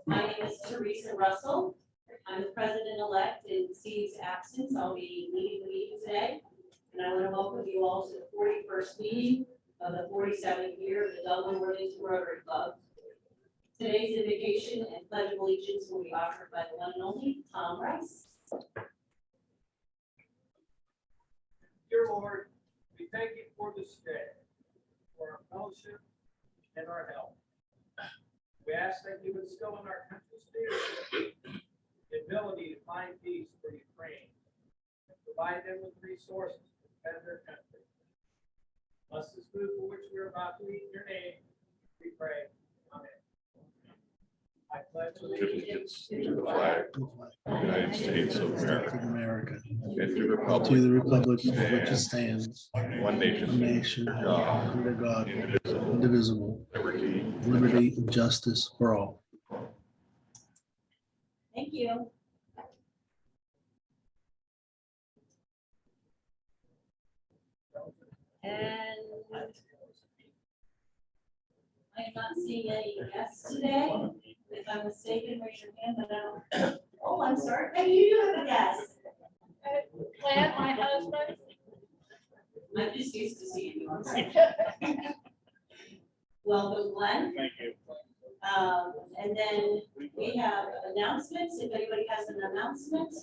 My name is Teresa Russell. I'm the president-elect. In Steve's absence, I'll be leading the meeting today. And I want to welcome you all to the 41st meeting of the 47th year of the Dublin Worthington Rotary Club. Today's invocation and pledge of allegiance will be offered by the one and only Tom Rice. Dear Lord, we thank you for this day, for our fellowship and our health. We ask that you instill in our country's leadership the ability to find peace for Ukraine and provide them with resources to defend their country. Bless this food for which we are about to eat in your name, we pray. Amen. I pledge Allegiance to the flag of the United States of America, and to the republic for which it stands, one a nation, nation, God, under God, indivisible, indivisible, liberty. liberty and justice for all. Thank you. And I am not seeing any guests today. If I'm mistaken, raise your hand, but I don't. Oh, I'm sorry. Hey, you do have a guest. Glenn, my husband. I'm just used to seeing you on stage. Welcome, Glenn. Thank you. And then we have announcements. If anybody has an announcement.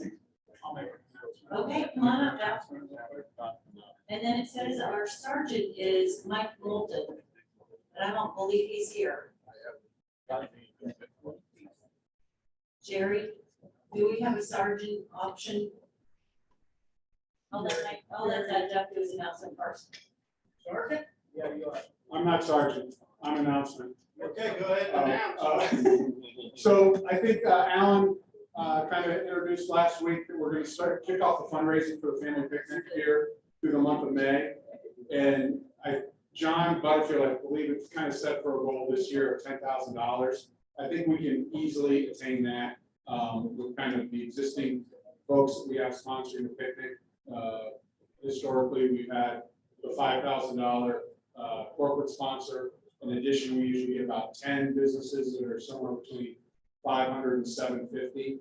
Okay, come on up now. And then it says our sergeant is Mike Moulton, but I don't believe he's here. Jerry, do we have a sergeant option? I'll let Jeff do his announcement first. Sergeant? Yeah, you are. I'm not sergeant, I'm announcement. Okay, go ahead. So I think Alan kind of introduced last week that we're going to kick off the fundraising for the family picnic here through the month of May. And John Butterfield, I believe it's kind of set for a goal this year of $10,000. I think we can easily attain that with kind of the existing folks that we have sponsoring the picnic. Historically, we've had the $5,000 corporate sponsor. In addition, we usually get about 10 businesses that are somewhere between 500 and 750.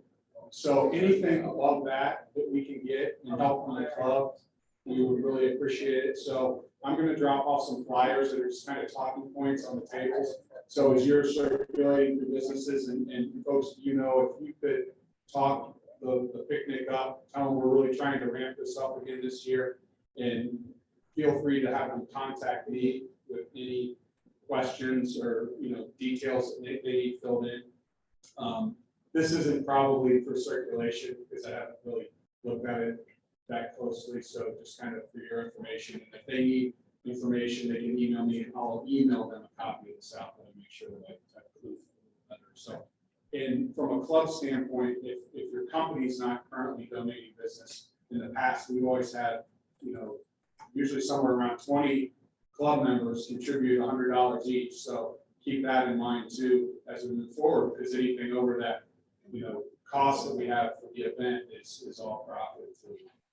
So anything above that we can get and help on the club, we would really appreciate it. So I'm going to drop off some flyers that are just kind of talking points on the tables. So as you're circulating through businesses and folks, if you could talk the picnic up, tell them we're really trying to ramp this up again this year, and feel free to have them contact me with any questions or details that they need filled in. This isn't probably for circulation because I haven't really looked at it that closely. So just kind of for your information, and if they need information, they can email me and I'll email them a copy of this out and make sure that I proof letter. So, and from a club standpoint, if your company's not currently donating business, in the past we've always had, usually somewhere around 20 club members contribute $100 each. So keep that in mind too as we move forward, because anything over that, cost that we have for the event is all profit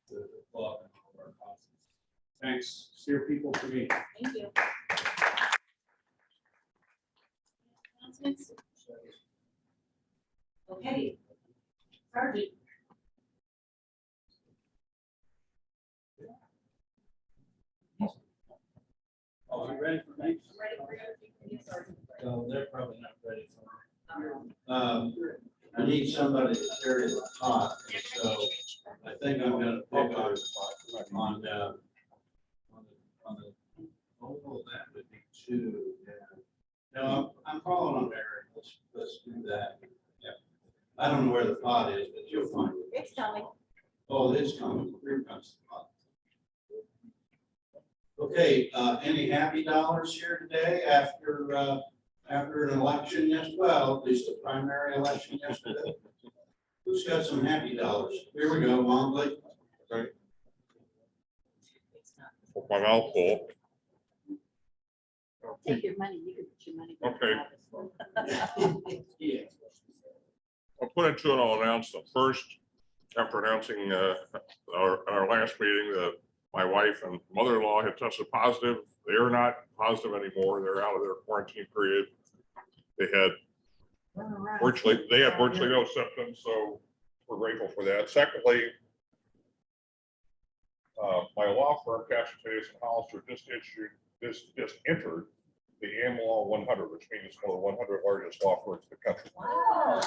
to the club and all of our costs. Thanks, steer people to me. Thank you. Announcements? Okay. Sergeant. Oh, you ready for me? Ready for you, Sergeant? No, they're probably not ready for me. I need somebody to carry the pot, so I think I'm gonna pick on the, oh, that would be two. Yeah. No, I'm calling on Mary. Let's do that. Yeah. I don't know where the pot is, but you'll find it. It's coming. Oh, it's coming. Here comes the pot. Okay, any happy dollars here today after an election well, at least a primary election yesterday? Who's got some happy dollars? Here we go, Longley. Okay. Put my mouth full. Take your money, you can put your money. Okay. Yeah. I'll put it to it. I'll announce them first. After announcing our last meeting that my wife and mother-in-law had tested positive. They are not positive anymore. They're out of their quarantine period. They had virtually, they have virtually no symptoms, so we're grateful for that. Secondly, my law firm, Cassavetes and Hollister, just entered the AmLaw 100, which means it's one of the 100 largest law firms in the country.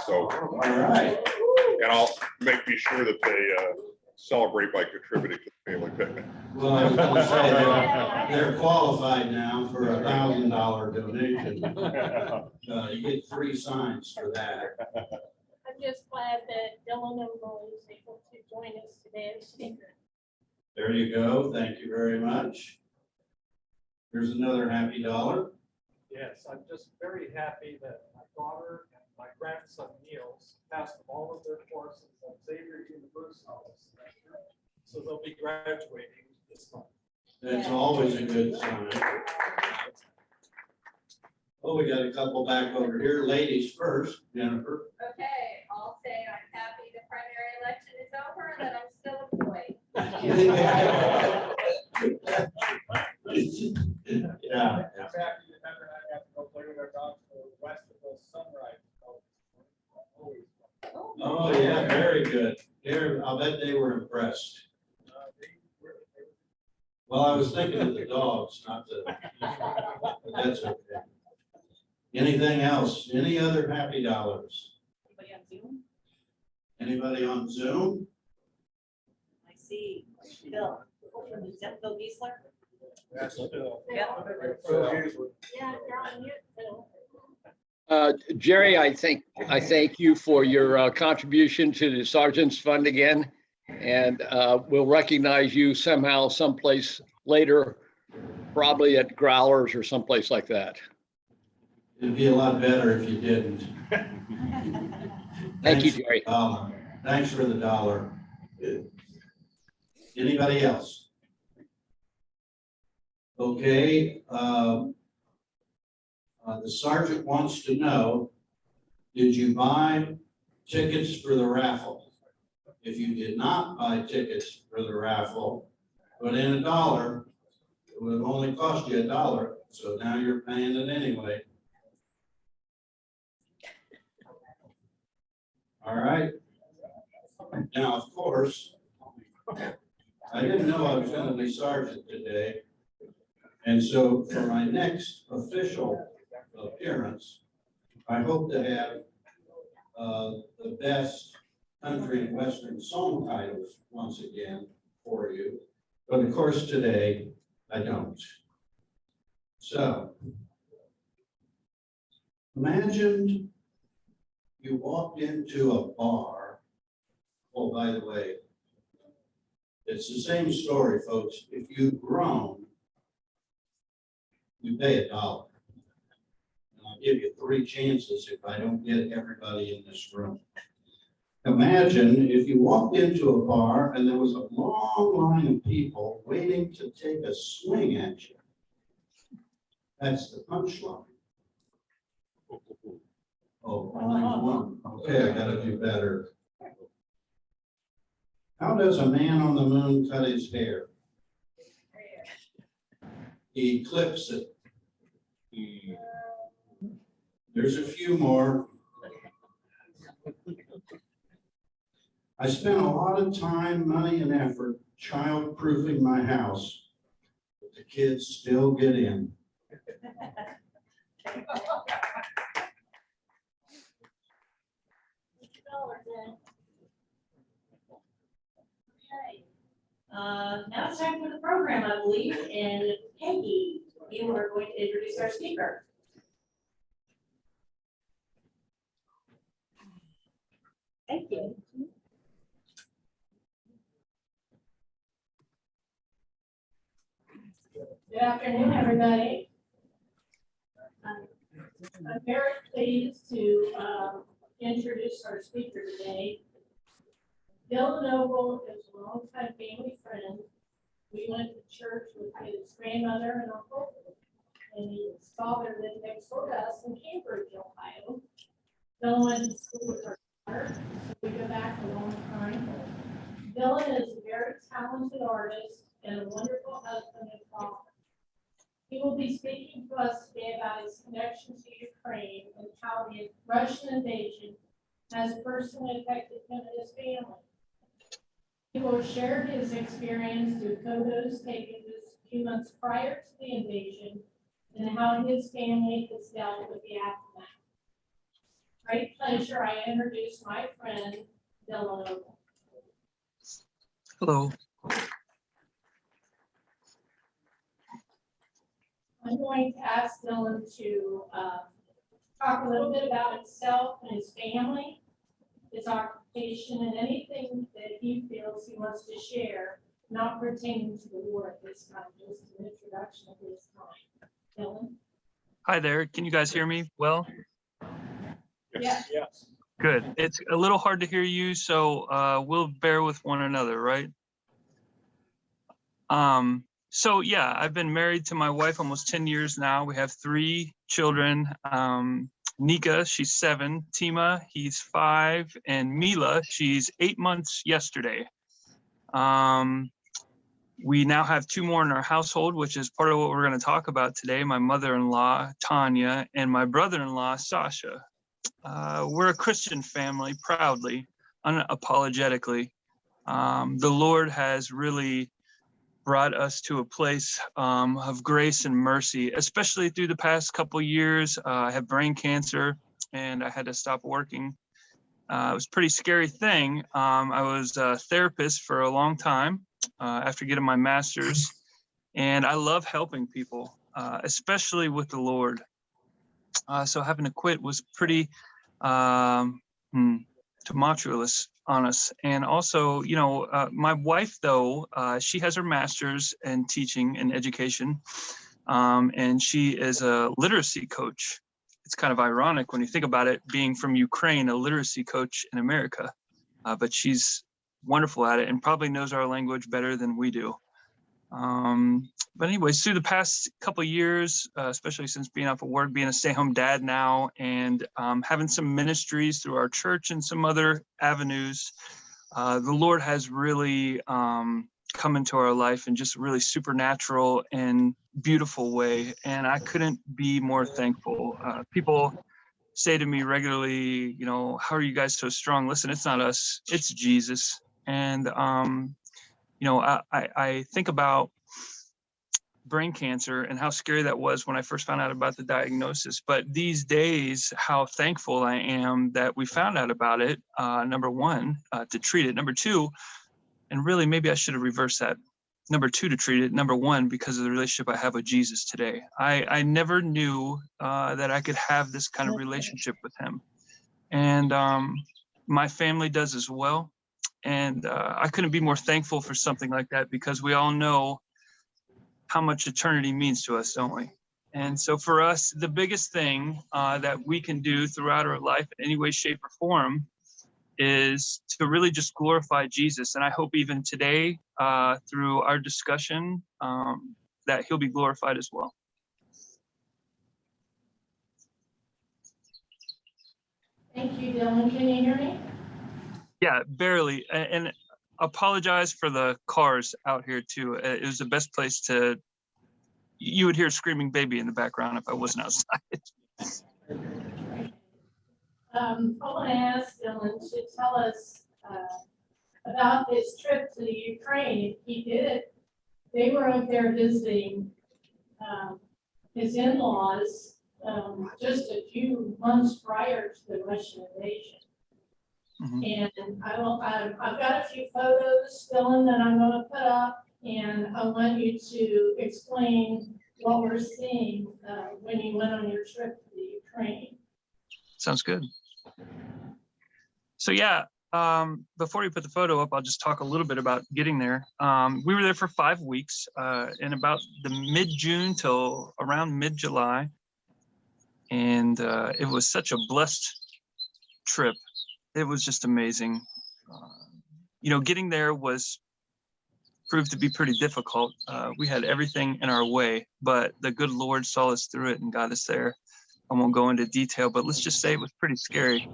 So, All right. and I'll be sure that they celebrate by contributing to the family picnic. Well, I was gonna say, they're qualified now for $1,000 donation. You get 3 signs for that. I'm just glad that Dylan Ogle is able to join us today as speaker. There you go. Thank you very much. Here's another happy dollar. Yes, I'm just very happy that my daughter and my grandson Niels passed all of their courses at Xavier University. So they'll be graduating this month. That's always a good sign. Oh, we got a couple back over here. Ladies first, Jennifer. Okay, I'll say I'm happy the primary election is over and that I'm still employed. Yeah. I'm happy that Heather and I have to go play with our dogs for west of the sunrise. Always. Oh, yeah, very good. Here, I'll bet they were impressed. Well, I was thinking of the dogs, not the, but that's okay. Anything else? Any other happy dollars? Anybody on Zoom? Anybody on Zoom? I see Bill. Is that Bill Giesler? That's still. Yeah. Yeah, you're on mute, Phil. Jerry, I thank you for your contribution to the Sergeant's Fund again. And we'll recognize you somehow, someplace later, probably at Growlers or someplace like that. It'd be a lot better if you didn't. Thank you, Jerry. Thanks for the dollar. Anybody else? Okay, the sergeant wants to know, did you buy tickets for the raffle? If you did not buy tickets for the raffle, put in $1. It would only cost you $1, so now you're paying it anyway. All right. Now, of course, I didn't know I was going to be sergeant today. And so for my next official appearance, I hope to have the best country and western song titles once again for you. But of course, today I don't. So imagine you walked into a bar. Oh, by the way, it's the same story, folks. If you've grown, you pay $1. And I'll give you 3 chances if I don't get everybody in this room. Imagine if you walked into a bar and there was a long line of people waiting to take a swing at you. That's the punchline. Oh, only one. Okay, I gotta do better. How does a man on the moon cut his hair? He clips it. There's a few more. I spent a lot of time, money, and effort child-proofing my house, but the kids still get in. Now it's time for the program, I believe, and Peggy, you are going to introduce our speaker. Thank you. Good afternoon, everybody. I'm very pleased to introduce our speaker today. Dylan Ogle is a longtime family friend. We went to church with his grandmother and uncle, and his father lived next door to us in Cambridge, Ohio. Dylan went to school with our daughter, so we go back a long time. Dylan is a very talented artist and a wonderful husband and father. He will be speaking to us today about his connection to Ukraine and how the Russian invasion has personally affected him and his family. He will share his experience through photos taken just a few months prior to the invasion and how his family has dealt with the aftermath. Great pleasure, I introduce my friend, Dylan Ogle. Hello. I'm going to ask Dylan to talk a little bit about himself and his family, his occupation, and anything that he feels he wants to share, not pertaining to the war at this time, just an introduction at this time. Dylan? Hi there. Can you guys hear me well? Yes. Yes. Good. It's a little hard to hear you, so we'll bear with one another, right? So yeah, I've been married to my wife almost 10 years now. We have 3 children. Nika, she's 7. Tima, he's 5. And Mila, she's 8 months yesterday. We now have 2 more in our household, which is part of what we're going to talk about today. My mother-in-law, Tanya, and my brother-in-law, Sasha. We're a Christian family, proudly, unapologetically. The Lord has really brought us to a place of grace and mercy, especially through the past couple of years. I have brain cancer and I had to stop working. It was a pretty scary thing. I was a therapist for a long time after getting my master's, and I love helping people, especially with the Lord. So having to quit was pretty tumultuous on us. And also, you know, my wife, though, she has her master's in teaching and education, and she is a literacy coach. It's kind of ironic when you think about it, being from Ukraine, a literacy coach in America, but she's wonderful at it and probably knows our language better than we do. But anyways, through the past couple of years, especially since being off of work, being a stay-home dad now, and having some ministries through our church and some other avenues, the Lord has really come into our life in just a really supernatural and beautiful way. And I couldn't be more thankful. People say to me regularly, you know, how are you guys so strong? Listen, it's not us, it's Jesus. And, you know, I think about brain cancer and how scary that was when I first found out about the diagnosis. But these days, how thankful I am that we found out about it, number one, to treat it. Number two, and really maybe I should have reversed that. Number two, to treat it. Number one, because of the relationship I have with Jesus today. I never knew that I could have this kind of relationship with him. And my family does as well. And I couldn't be more thankful for something like that, because we all know how much eternity means to us, don't we? And so for us, the biggest thing that we can do throughout our life in any way, shape, or form is to really just glorify Jesus. And I hope even today, through our discussion, that he'll be glorified as well. Thank you, Dylan. Can you hear me? Yeah, barely. And apologize for the cars out here too. It was the best place to, you would hear a screaming baby in the background if I wasn't outside. I want to ask Dylan to tell us about his trip to the Ukraine. He did it. They were up there visiting his in-laws just a few months prior to the Russian invasion. And I've got a few photos, Dylan, that I'm going to put up, and I want you to explain what we're seeing when you went on your trip to the Ukraine. Sounds good. So yeah, before we put the photo up, I'll just talk a little bit about getting there. We were there for 5 weeks, in about the mid-June till around mid-July. And it was such a blessed trip. It was just amazing. You know, getting there proved to be pretty difficult. We had everything in our way, but the good Lord saw us through it and got us there. I won't go into detail, but let's just say it was pretty scary.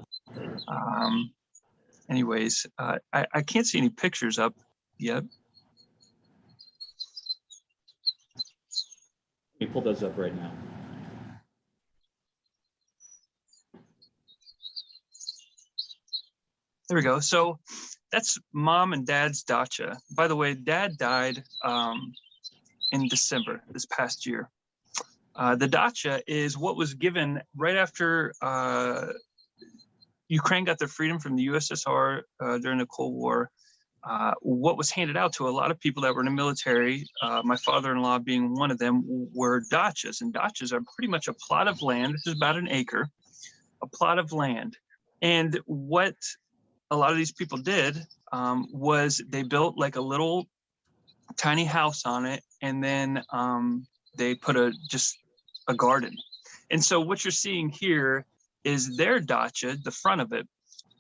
Anyways, I can't see any pictures up yet. Let me pull those up right now. There we go. So that's mom and dad's dacha. By the way, dad died in December this past year. The dacha is what was given right after Ukraine got their freedom from the USSR during the Cold War. What was handed out to a lot of people that were in the military, my father-in-law being one of them, were dachas. And dachas are pretty much a plot of land. This is about an acre, a plot of land. And what a lot of these people did was they built like a little tiny house on it, and then they put just a garden. And so what you're seeing here is their dacha, the front of it.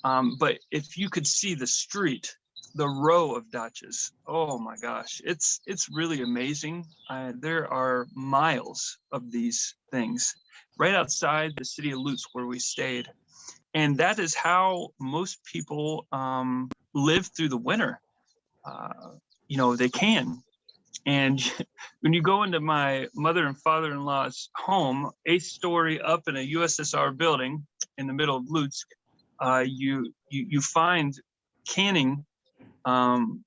But if you could see the street, the row of dachas, oh my gosh, it's really amazing. There are miles of these things right outside the city of Lutsk where we stayed. And that is how most people live through the winter. They can. And when you go into my mother and father-in-law's home, 8th story up in a USSR building in the middle of Lutsk, you find canning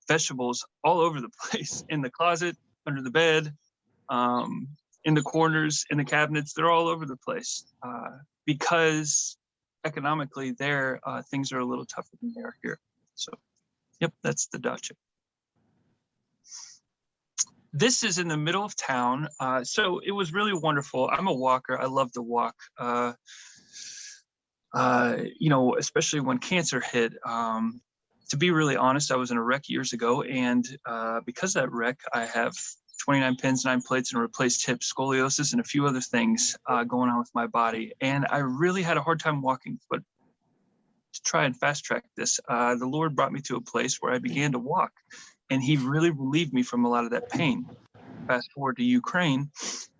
vegetables all over the place, in the closet, under the bed, in the corners, in the cabinets. They're all over the place because economically there, things are a little tougher than they are here. So, yep, that's the dacha. This is in the middle of town. So it was really wonderful. I'm a walker. I love to walk. Especially when cancer hit. To be really honest, I was in a wreck years ago, and because of that wreck, I have 29 pins, 9 plates, and replaced hips, scoliosis, and a few other things going on with my body. And I really had a hard time walking, but to try and fast track this, the Lord brought me to a place where I began to walk, and he really relieved me from a lot of that pain. Fast forward to Ukraine,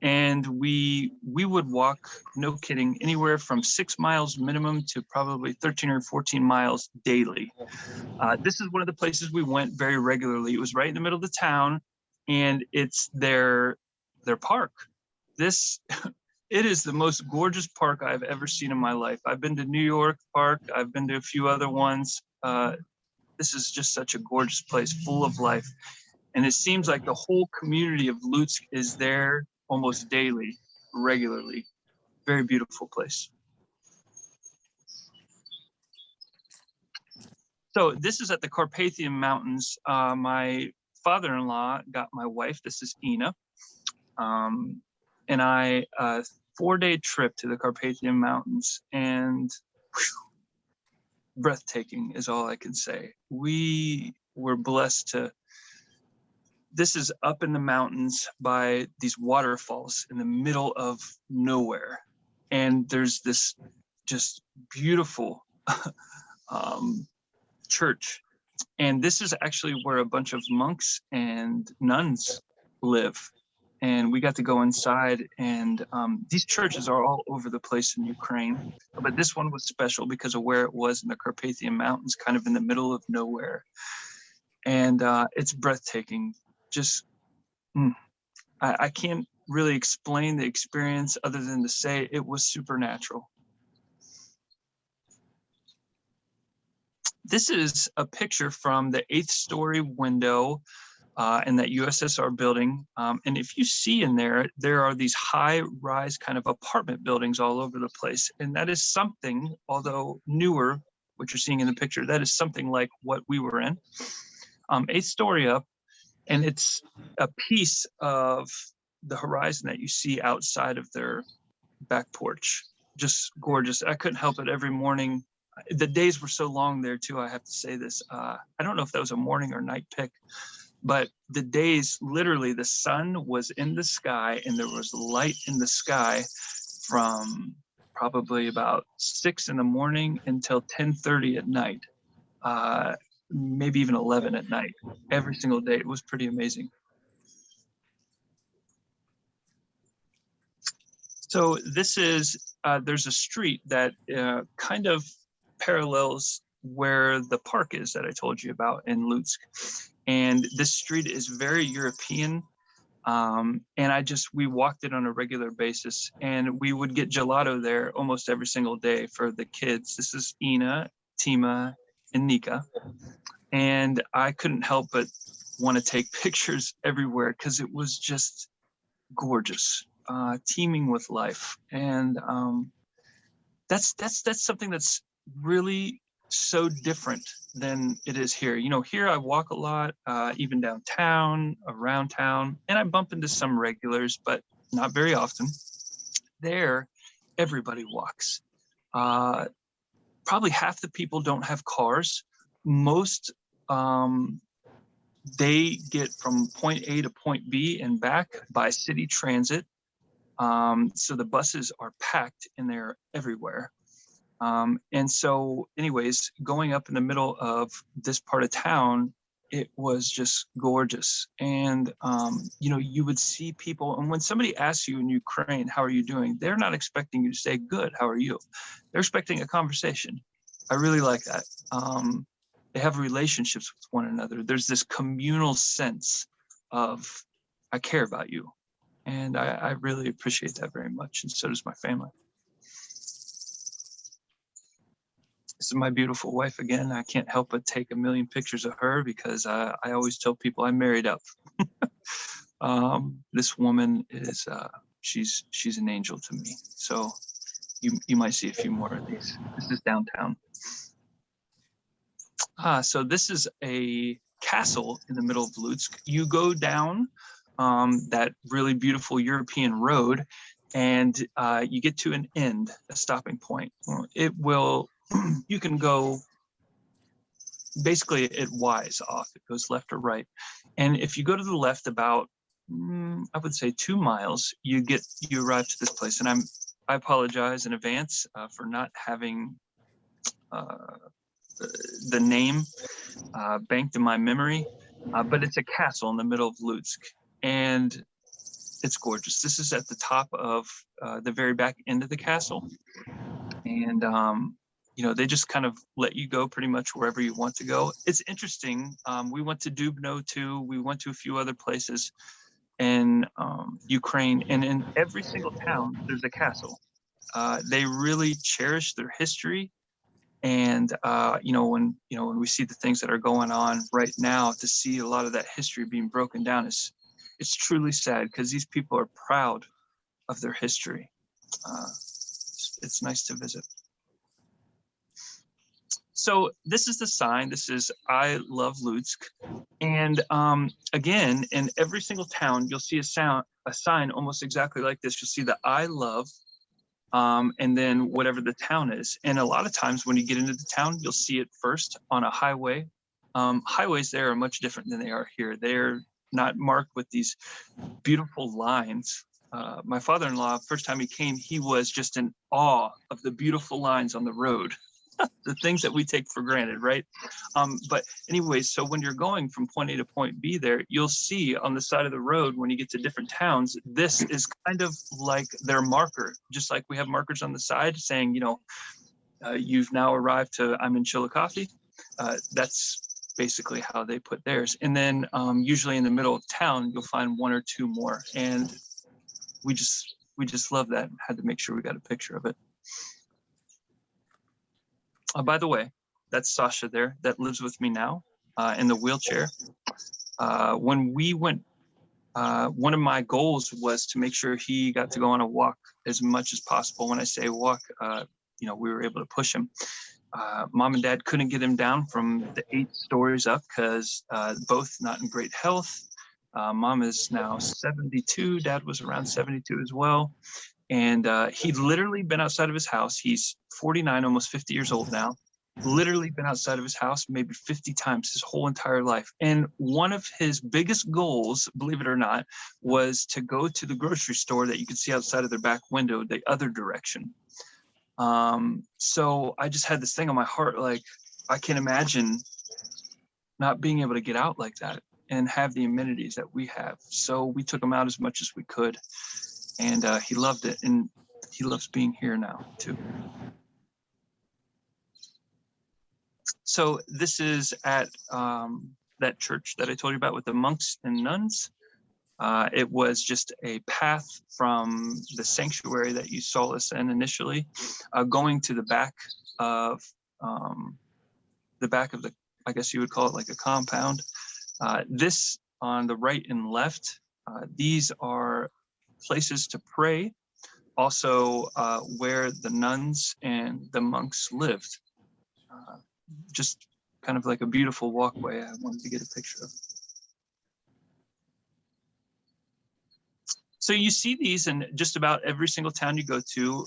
and we would walk, no kidding, anywhere from 6 miles minimum to probably 13 or 14 miles daily. This is one of the places we went very regularly. It was right in the middle of the town, and it's their park. It is the most gorgeous park I've ever seen in my life. I've been to New York Park. I've been to a few other ones. This is just such a gorgeous place, full of life. And it seems like the whole community of Lutsk is there almost daily, regularly. Very beautiful place. So this is at the Carpathian Mountains. My father-in-law got my wife, this is Ina, and I, 4-day trip to the Carpathian Mountains, and breathtaking is all I can say. We were blessed to, this is up in the mountains by these waterfalls in the middle of nowhere. And there's this just beautiful church. And this is actually where a bunch of monks and nuns live. And we got to go inside, and these churches are all over the place in Ukraine. But this one was special because of where it was in the Carpathian Mountains, kind of in the middle of nowhere. And it's breathtaking. Just, I can't really explain the experience other than to say it was supernatural. This is a picture from the 8th story window in that USSR building. And if you see in there, there are these high-rise kind of apartment buildings all over the place. And that is something, although newer, what you're seeing in the picture, that is something like what we were in. 8th story up, and it's a piece of the horizon that you see outside of their back porch. Just gorgeous. I couldn't help it every morning. The days were so long there too, I have to say this. I don't know if that was a morning or night pick, but the days, literally the sun was in the sky and there was light in the sky from probably about 6 in the morning until 10:30 at night. Maybe even 11 at night, every single day. It was pretty amazing. So this is, there's a street that kind of parallels where the park is that I told you about in Lutsk. And this street is very European. And we walked it on a regular basis, and we would get gelato there almost every single day for the kids. This is Ina, Tima, and Nika. And I couldn't help but want to take pictures everywhere because it was just gorgeous, teeming with life. And that's something that's really so different than it is here. You know, here I walk a lot, even downtown, around town, and I bump into some regulars, but not very often. There, everybody walks. Probably half the people don't have cars. Most, they get from point A to point B and back by city transit. So the buses are packed and they're everywhere. And so anyways, going up in the middle of this part of town, it was just gorgeous. And, you know, you would see people, and when somebody asks you in Ukraine, how are you doing? They're not expecting you to say, good, how are you? They're expecting a conversation. I really like that. They have relationships with one another. There's this communal sense of, I care about you. And I really appreciate that very much. And so does my family. This is my beautiful wife again. I can't help but take a million pictures of her because I always tell people I'm married up. This woman is, she's an angel to me. So you might see a few more of these. This is downtown. So this is a castle in the middle of Lutsk. You go down that really beautiful European road and you get to an end, a stopping point. It will, you can go, basically it Y's off, it goes left or right. And if you go to the left about, I would say 2 miles, you arrive to this place. And I apologize in advance for not having the name banked in my memory, but it's a castle in the middle of Lutsk. And it's gorgeous. This is at the top of the very back end of the castle. And, you know, they just kind of let you go pretty much wherever you want to go. It's interesting. We went to Dubno too. We went to a few other places in Ukraine. And in every single town, there's a castle. They really cherish their history. And, you know, when we see the things that are going on right now, to see a lot of that history being broken down it's truly sad because these people are proud of their history. It's nice to visit. So this is the sign. This is I love Lutsk. And again, in every single town, you'll see a sign almost exactly like this. You'll see the I love, and then whatever the town is. And a lot of times when you get into the town, you'll see it first on a highway. Highways there are much different than they are here. They're not marked with these beautiful lines. My father-in-law, first time he came, he was just in awe of the beautiful lines on the road, the things that we take for granted, right? But anyways, so when you're going from point A to point B there, you'll see on the side of the road, when you get to different towns, this is kind of like their marker, just like we have markers on the side saying, you know, you've now arrived to, I'm in Chillicothe. That's basically how they put theirs. And then usually in the middle of town, you'll find 1 or 2 more. And we just love that. Had to make sure we got a picture of it. By the way, that's Sasha there that lives with me now in the wheelchair. When we went, one of my goals was to make sure he got to go on a walk as much as possible. When I say walk, you know, we were able to push him. Mom and Dad couldn't get him down from the 8 stories up because both not in great health. Mom is now 72. Dad was around 72 as well. And he'd literally been outside of his house. He's 49, almost 50 years old now. Literally been outside of his house maybe 50 times his whole entire life. And one of his biggest goals, believe it or not, was to go to the grocery store that you could see outside of their back window, the other direction. So I just had this thing on my heart, like, I can imagine not being able to get out like that and have the amenities that we have. So we took him out as much as we could. And he loved it, and he loves being here now too. So this is at that church that I told you about with the monks and nuns. It was just a path from the sanctuary that you saw us in initially, going to the back of the, I guess you would call it like a compound. This on the right and left, these are places to pray, also where the nuns and the monks lived. Just kind of like a beautiful walkway I wanted to get a picture of. So you see these in just about every single town you go to.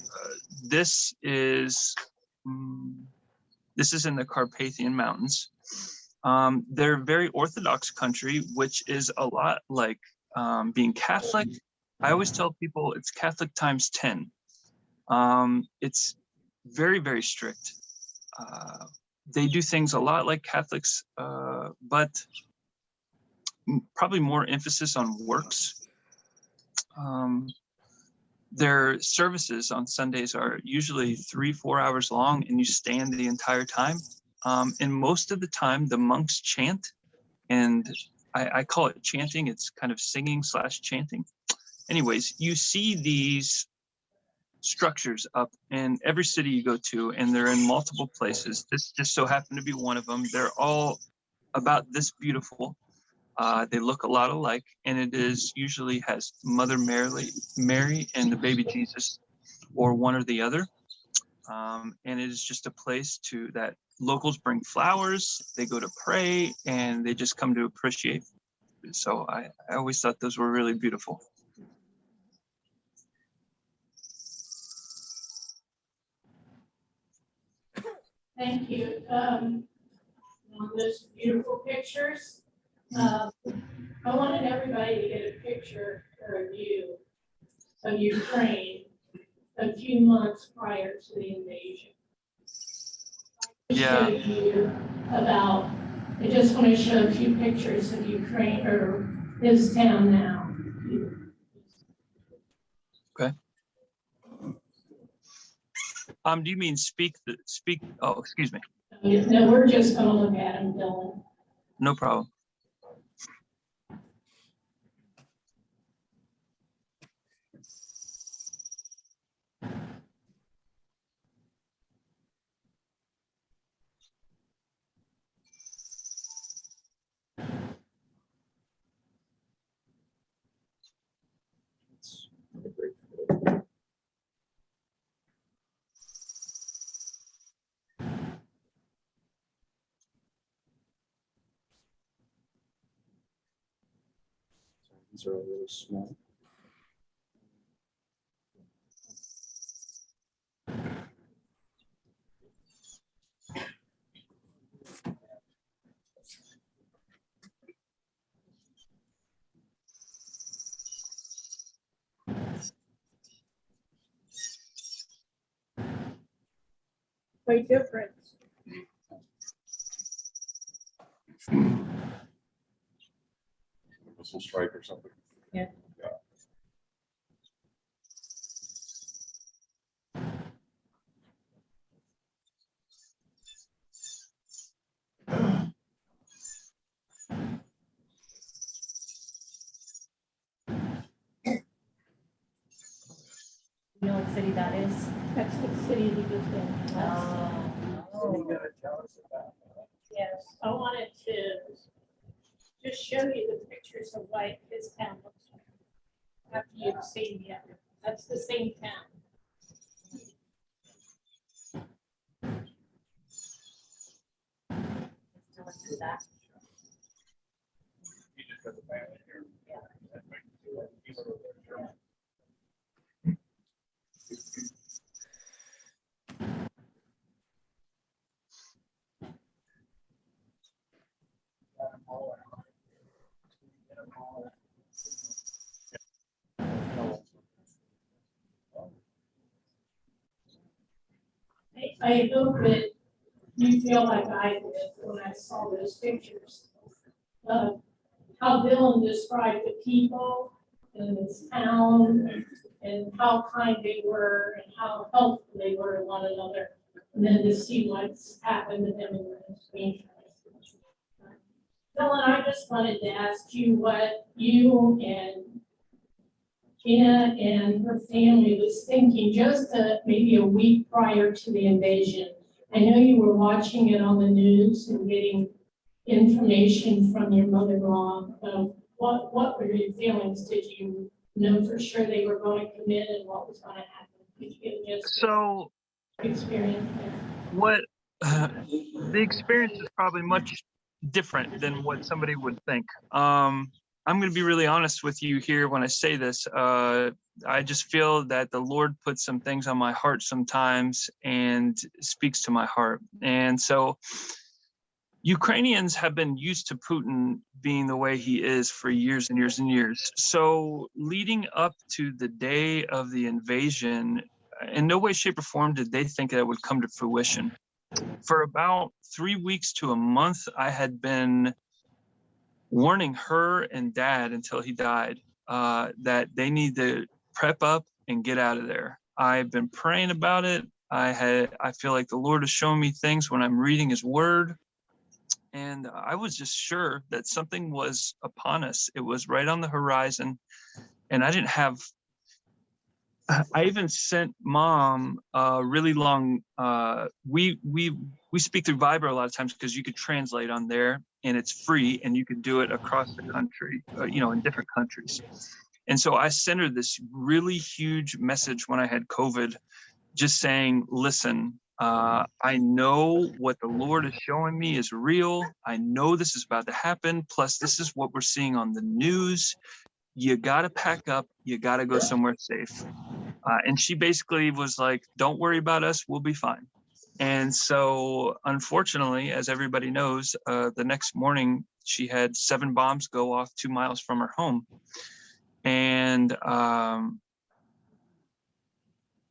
This is in the Carpathian Mountains. They're a very Orthodox country, which is a lot like being Catholic. I always tell people it's Catholic times 10. It's very, very strict. They do things a lot like Catholics, but probably more emphasis on works. Their services on Sundays are usually 3-4 hours long, and you stand the entire time. And most of the time, the monks chant, and I call it chanting. It's kind of singing / chanting. Anyways, you see these structures up in every city you go to, and they're in multiple places. This just so happened to be one of them. They're all about this beautiful. They look a lot alike, and it is usually has Mother Mary and the baby Jesus, or one or the other. And it is just a place that locals bring flowers, they go to pray, and they just come to appreciate. So I always thought those were really beautiful. Thank you. On those beautiful pictures. I wanted everybody to get a picture or a view of Ukraine a few months prior to the invasion. Yeah. I just want to show a few pictures of Ukraine or this town now. Okay. Do you mean speak? Oh, excuse me. No, we're just going to look at them, Dylan. No problem. These are all really small. Quite different. Missile strike or something. Yeah. You know what city that is? That's the city we just in. What are you gonna tell us about? Yes, I wanted to just show you the pictures of what his town looks like after you've seen the other. That's the same town. Still into that. You just got the family here. Yeah. I hope that you feel like I did when I saw those pictures of how Dylan described the people in this town and how kind they were and how helpful they were to one another. And then to see what's happened to them in the screen. Bill, and I just wanted to ask you what you and Tina and her family was thinking just maybe a week prior to the invasion. I know you were watching it on the news and getting information from your mother-in-law. What were your feelings? Did you know for sure they were going to commit and what was going to happen? Could you give just So experience there? what the experience is probably much different than what somebody would think. I'm going to be really honest with you here when I say this. I just feel that the Lord puts some things on my heart sometimes and speaks to my heart. And so Ukrainians have been used to Putin being the way he is for years and years and years. So leading up to the day of the invasion, in no way, shape, or form did they think that it would come to fruition. For about 3 weeks to a month, I had been warning her and dad until he died that they need to prep up and get out of there. I've been praying about it. I feel like the Lord has shown me things when I'm reading his word. And I was just sure that something was upon us. It was right on the horizon. And I didn't have, I even sent mom a really long, we speak through Viber a lot of times because you could translate on there and it's free and you could do it across the country, in different countries. And so I sent her this really huge message when I had COVID, just saying, listen, I know what the Lord is showing me is real. I know this is about to happen. Plus, this is what we're seeing on the news. You got to pack up. You got to go somewhere safe. And she basically was like, don't worry about us. We'll be fine. And so, unfortunately, as everybody knows, the next morning, she had 7 bombs go off 2 miles from her home. And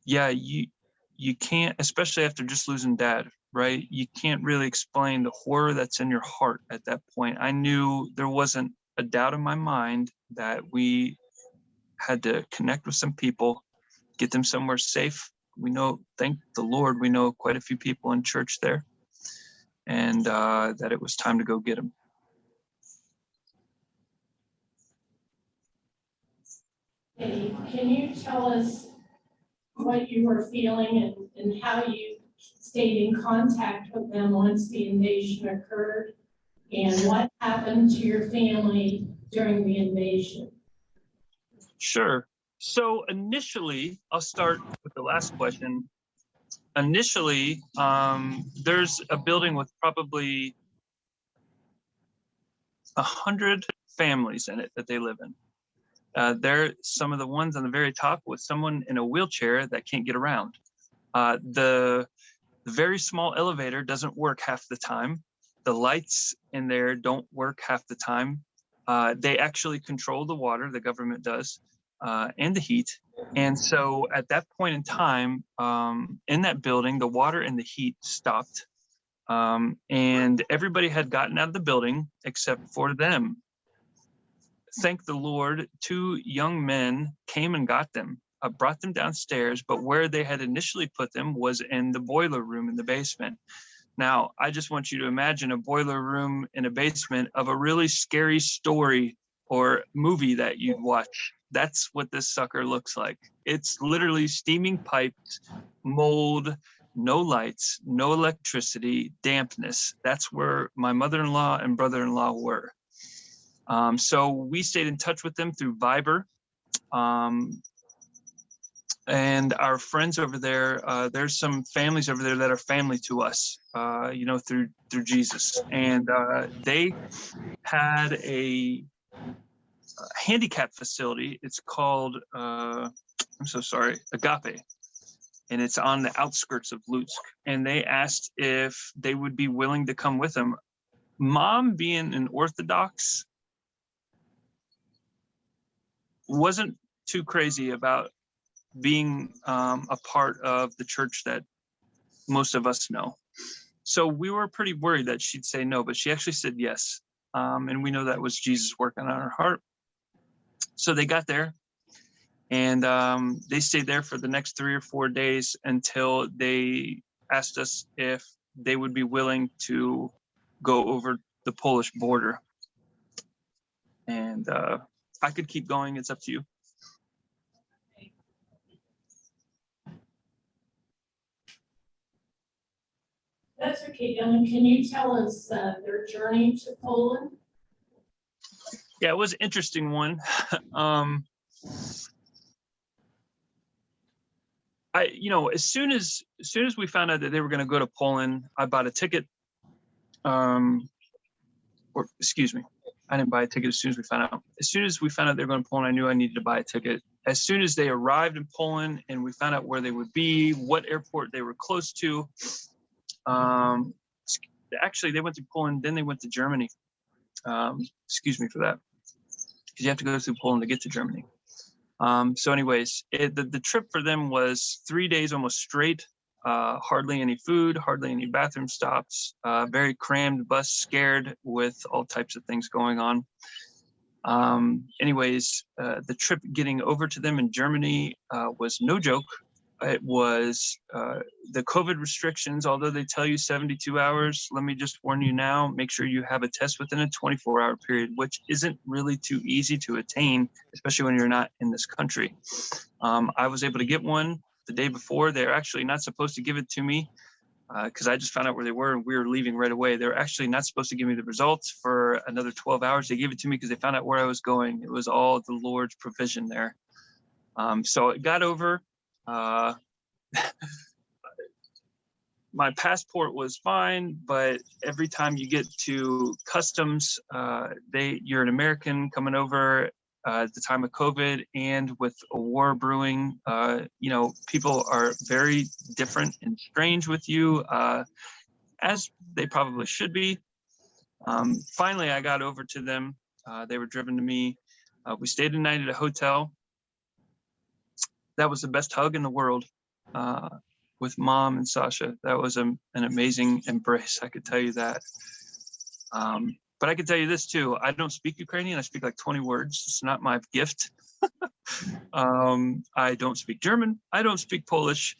you can't, especially after just losing dad, right? You can't really explain the horror that's in your heart at that point. I knew there wasn't a doubt in my mind that we had to connect with some people, get them somewhere safe. We know, thank the Lord, we know quite a few people in church there, and that it was time to go get them. Can you tell us what you were feeling and how you stayed in contact with them once the invasion occurred? And what happened to your family during the invasion? Sure. So initially, I'll start with the last question. Initially, there's a building with probably 100 families in it that they live in. They're some of the ones on the very top with someone in a wheelchair that can't get around. The very small elevator doesn't work half the time. The lights in there don't work half the time. They actually control the water, the government does, and the heat. And so at that point in time, in that building, the water and the heat stopped. And everybody had gotten out of the building except for them. Thank the Lord, 2 young men came and got them, brought them downstairs, but where they had initially put them was in the boiler room in the basement. Now, I just want you to imagine a boiler room in a basement of a really scary story or movie that you'd watch. That's what this sucker looks like. It's literally steaming pipes, mold, no lights, no electricity, dampness. That's where my mother-in-law and brother-in-law were. So we stayed in touch with them through Viber. And our friends over there, there's some families over there that are family to us, through Jesus. And they had a handicap facility. It's called, I'm so sorry, Agape. And it's on the outskirts of Lutsk. And they asked if they would be willing to come with them. Mom, being an Orthodox, wasn't too crazy about being a part of the church that most of us know. So we were pretty worried that she'd say no, but she actually said yes. And we know that was Jesus working on her heart. So they got there and they stayed there for the next 3 or 4 days until they asked us if they would be willing to go over the Polish border. And I could keep going. It's up to you. That's okay, Dylan. Can you tell us their journey to Poland? Yeah, it was an interesting one. As soon as we found out that they were going to go to Poland, I bought a ticket. Or excuse me, I didn't buy a ticket as soon as we found out. As soon as we found out they were going to Poland, I knew I needed to buy a ticket. As soon as they arrived in Poland and we found out where they would be, what airport they were close to. Actually, they went to Poland, then they went to Germany. Excuse me for that, because you have to go through Poland to get to Germany. So anyways, the trip for them was 3 days almost straight, hardly any food, hardly any bathroom stops, very crammed bus, scared with all types of things going on. Anyways, the trip getting over to them in Germany was no joke. It was the COVID restrictions, although they tell you 72 hours, let me just warn you now, make sure you have a test within a 24-hour period, which isn't really too easy to attain, especially when you're not in this country. I was able to get one the day before. They're actually not supposed to give it to me because I just found out where they were and we were leaving right away. They're actually not supposed to give me the results for another 12 hours. They gave it to me because they found out where I was going. It was all the Lord's provision there. So it got over. My passport was fine, but every time you get to customs, you're an American coming over at the time of COVID, and with a war brewing, people are very different and strange with you, as they probably should be. Finally, I got over to them. They were driven to me. We stayed a night at a hotel. That was the best hug in the world with Mom and Sasha. That was an amazing embrace, I could tell you that. But I can tell you this too, I don't speak Ukrainian. I speak like 20 words. It's not my gift. I don't speak German. I don't speak Polish.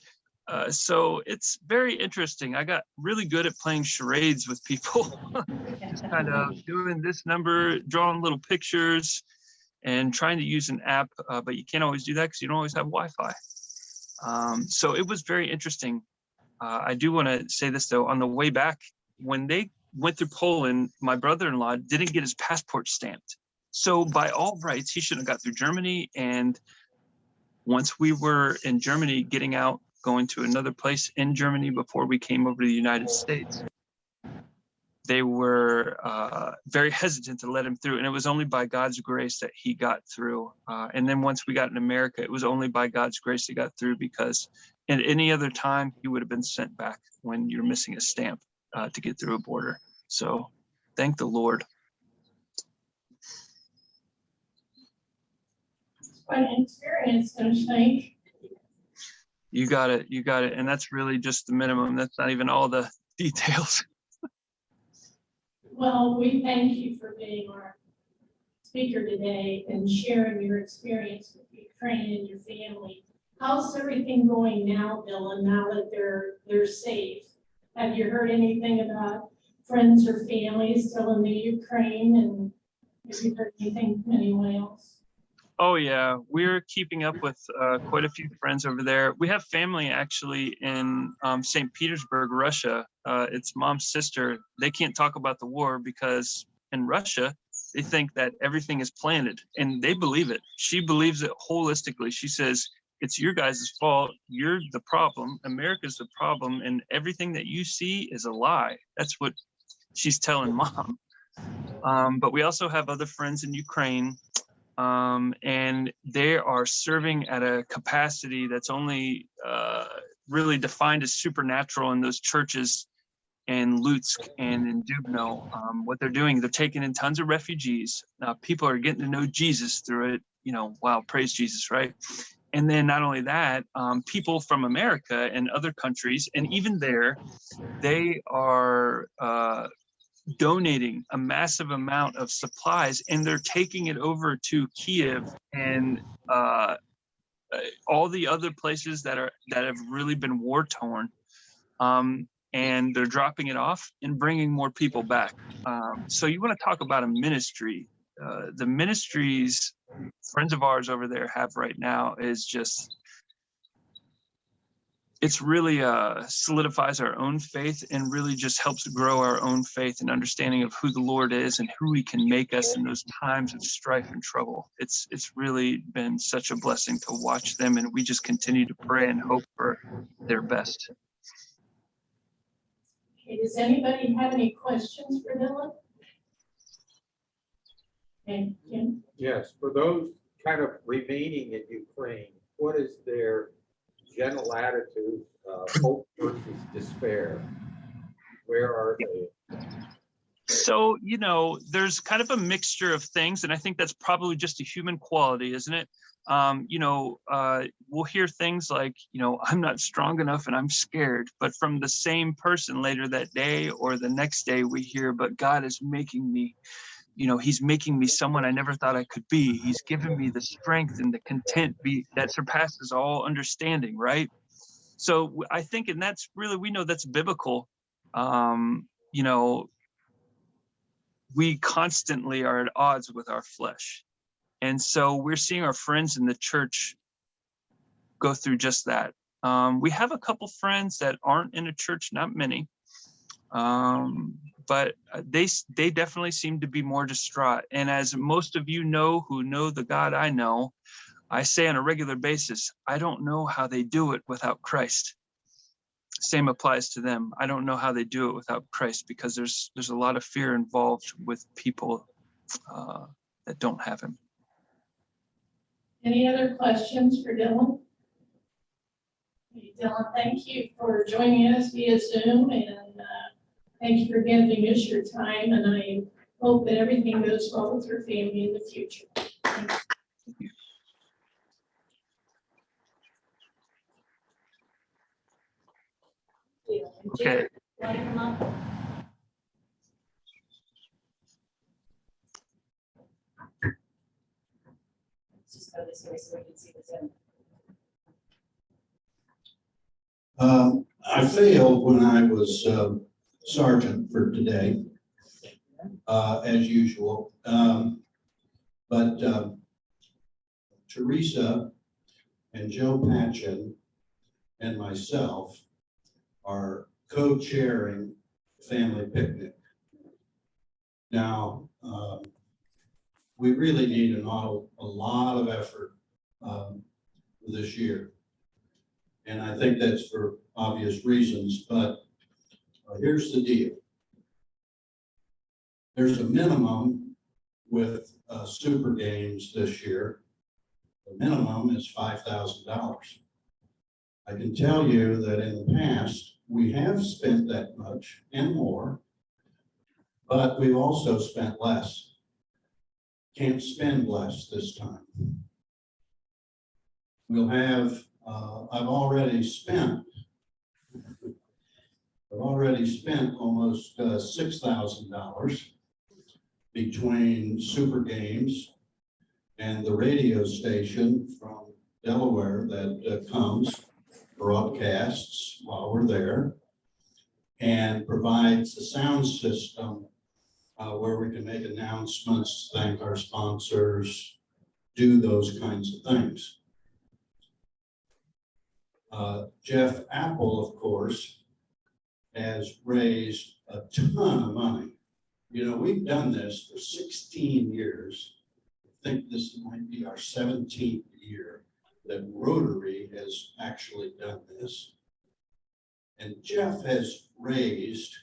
So it's very interesting. I got really good at playing charades with people. Just kind of doing this number, drawing little pictures, and trying to use an app, but you can't always do that because you don't always have Wi-Fi. So it was very interesting. I do want to say this though, on the way back, when they went through Poland, my brother-in-law didn't get his passport stamped. So by all rights, he should have got through Germany. And once we were in Germany, getting out, going to another place in Germany before we came over to the United States, they were very hesitant to let him through. And it was only by God's grace that he got through. And then once we got in America, it was only by God's grace he got through, because at any other time, he would have been sent back when you're missing a stamp to get through a border. So thank the Lord. Quite an experience, don't you think? You got it. You got it. And that's really just the minimum. That's not even all the details. Well, we thank you for being our speaker today and sharing your experience with Ukraine and your family. How's everything going now, Dylan, now that they're safe? Have you heard anything about friends or families still in the Ukraine, and have you heard anything from anyone else? Oh yeah, we're keeping up with quite a few friends over there. We have family actually in St. Petersburg, Russia. It's Mom's sister. They can't talk about the war because in Russia, they think that everything is planted, and they believe it. She believes it holistically. She says, it's your guys' fault. You're the problem. America's the problem, and everything that you see is a lie. That's what she's telling Mom. But we also have other friends in Ukraine. And they are serving at a capacity that's only really defined as supernatural in those churches in Lutsk and in Dubno. What they're doing, they're taking in tons of refugees. People are getting to know Jesus through it. Wow, praise Jesus, right? And then not only that, people from America and other countries, and even there, they are donating a massive amount of supplies, and they're taking it over to Kiev and all the other places that have really been war torn, and they're dropping it off and bringing more people back. So you want to talk about a ministry the ministries friends of ours over there have right now is just, it's really solidifies our own faith and really just helps grow our own faith and understanding of who the Lord is and who he can make us in those times of strife and trouble. It's really been such a blessing to watch them, and we just continue to pray and hope for their best. Okay, does anybody have any questions for Dylan? And Kim? Yes, for those kind of remaining in Ukraine, what is their general attitude, hope versus despair? Where are they? So, you know, there's kind of a mixture of things, and I think that's probably just a human quality, isn't it? We'll hear things like, I'm not strong enough and I'm scared, but from the same person later that day or the next day, we hear, but God is making me, he's making me someone I never thought I could be. He's given me the strength and the content that surpasses all understanding, right? So I think, and that's really, we know that's biblical. We constantly are at odds with our flesh. And so we're seeing our friends in the church go through just that. We have a couple friends that aren't in a church, not many, but they definitely seem to be more distraught. And as most of you know who know the God I know, I say on a regular basis, I don't know how they do it without Christ. Same applies to them. I don't know how they do it without Christ, because there's a lot of fear involved with people that don't have him. Any other questions for Dylan? Okay, Dylan, thank you for joining us via Zoom, and thank you for giving us your time, and I hope that everything goes well with your family in the future. Thank you. Okay. Want to come up? Let's just go this way so we can see the Zoom. I failed when I was sergeant for today, as usual. But Teresa and Joe Patchen and myself are co-chairing family picnic. Now, we really need a lot of effort this year. And I think that's for obvious reasons, but here's the deal. There's a minimum with super games this year. The minimum is $5,000. I can tell you that in the past, we have spent that much and more, but we've also spent less. Can't spend less this time. We'll have, I've already spent almost $6,000 between super games and the radio station from Delaware that comes, broadcasts while we're there, and provides a sound system where we can make announcements, thank our sponsors, do those kinds of things. Jeff Apple, of course, has raised a ton of money. We've done this for 16 years. I think this might be our 17th year that Rotary has actually done this. And Jeff has raised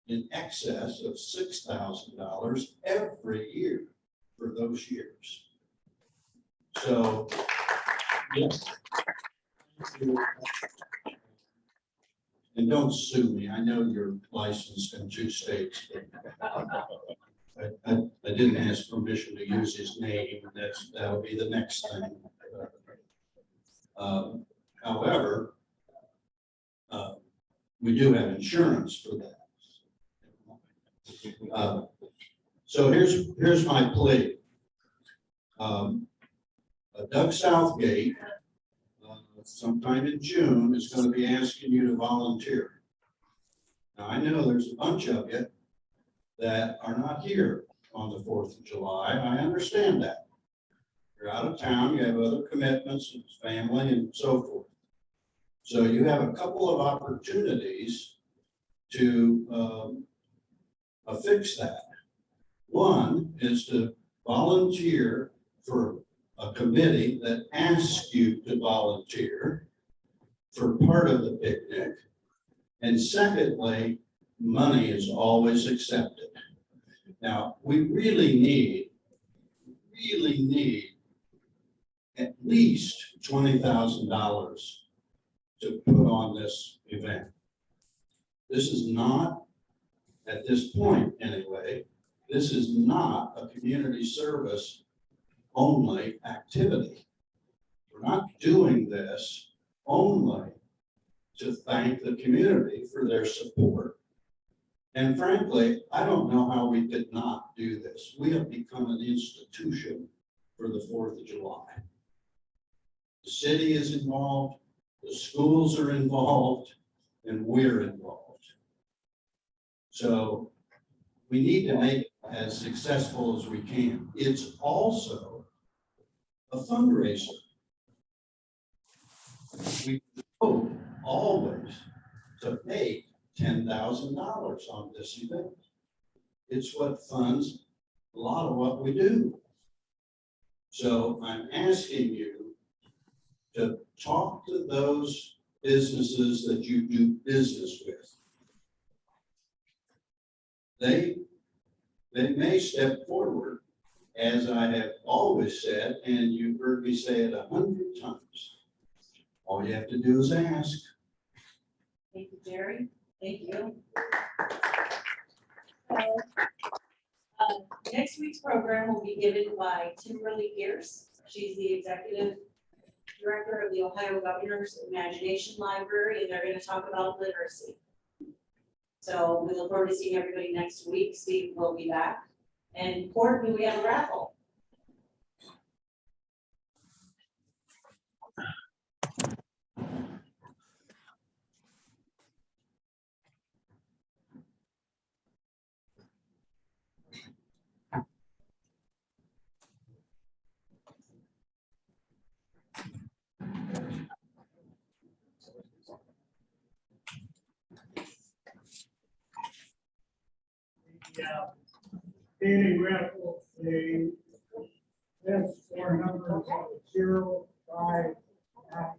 in excess of $6,000 every year for those years. So, yes. And don't sue me. I know you're licensed in 2 states. I didn't ask permission to use his name. That'll be the next thing. However, we do have insurance for that. So here's my plea. Doug Southgate, sometime in June, is going to be asking you to volunteer. Now, I know there's a bunch of you that are not here on the 4th of July. I understand that. You're out of town, you have other commitments, and family and so forth. So you have a couple of opportunities to fix that. One is to volunteer for a committee that asks you to volunteer for part of the picnic. And secondly, money is always accepted. Now, we really need at least $20,000 to put on this event. This is not, at this point anyway, this is not a community service only activity. We're not doing this only to thank the community for their support. And frankly, I don't know how we did not do this. We have become an institution for the 4th of July. The city is involved, the schools are involved, and we're involved. So we need to make it as successful as we can. It's also a fundraiser. We hope always to make $10,000 on this event. It's what funds a lot of what we do. So I'm asking you to talk to those businesses that you do business with. They may step forward, as I have always said, and you've heard me say it 100 times. All you have to do is ask. Thank you, Jerry. Thank you. Next week's program will be given by Kimberly Pierce. She's the executive director of the Ohio Governor's Imagination Library, and they're going to talk about literacy. So we look forward to seeing everybody next week. Steve will be back. And importantly, we have a raffle. Daily raffle, that's 4 numbers 0, 5, 9.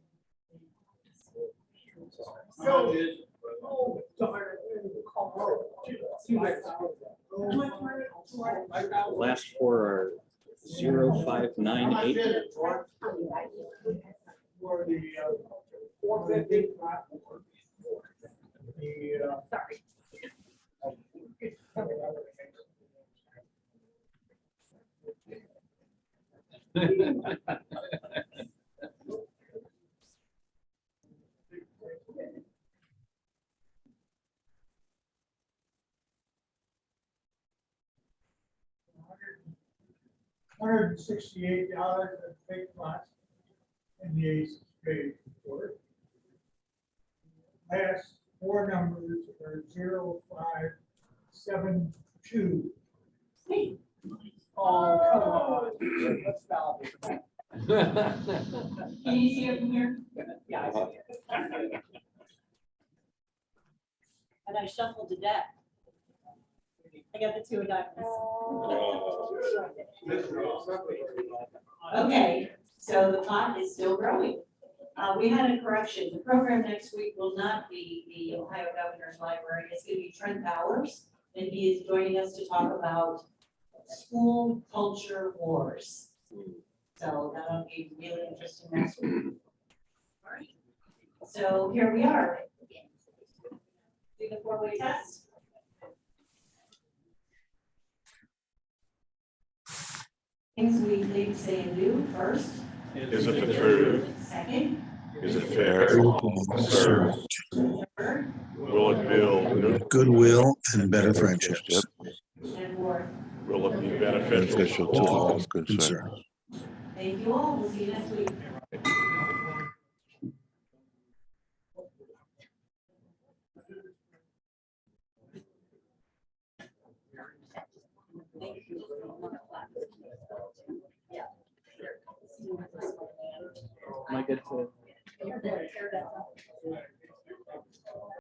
So, The last 4 are 0, 5, 9, 8. For the, for the big platform. Sorry. $168 at big class in the Ace of Spades report. Last 4 numbers are 0, 5, 7, 2. Oh, come on. Let's stop it. Can you see it from here? Yeah, I see it. And I shuffled to death. I got the 2 of diamonds. Okay, so the pot is still growing. We had a correction. The program next week will not be the Ohio Governor's Library. It's going to be Trent Bowers, and he is joining us to talk about school culture wars. So that'll be really interesting next week. All right. So here we are. Do the 4-way test. Things we think, say, and do. First. Is it true? Second. Is it fair? Third. Third. Will it build Goodwill and better friendships. And fourth. Will it be beneficial to all concerned? Thank you all. We'll see you next week. Am I good to?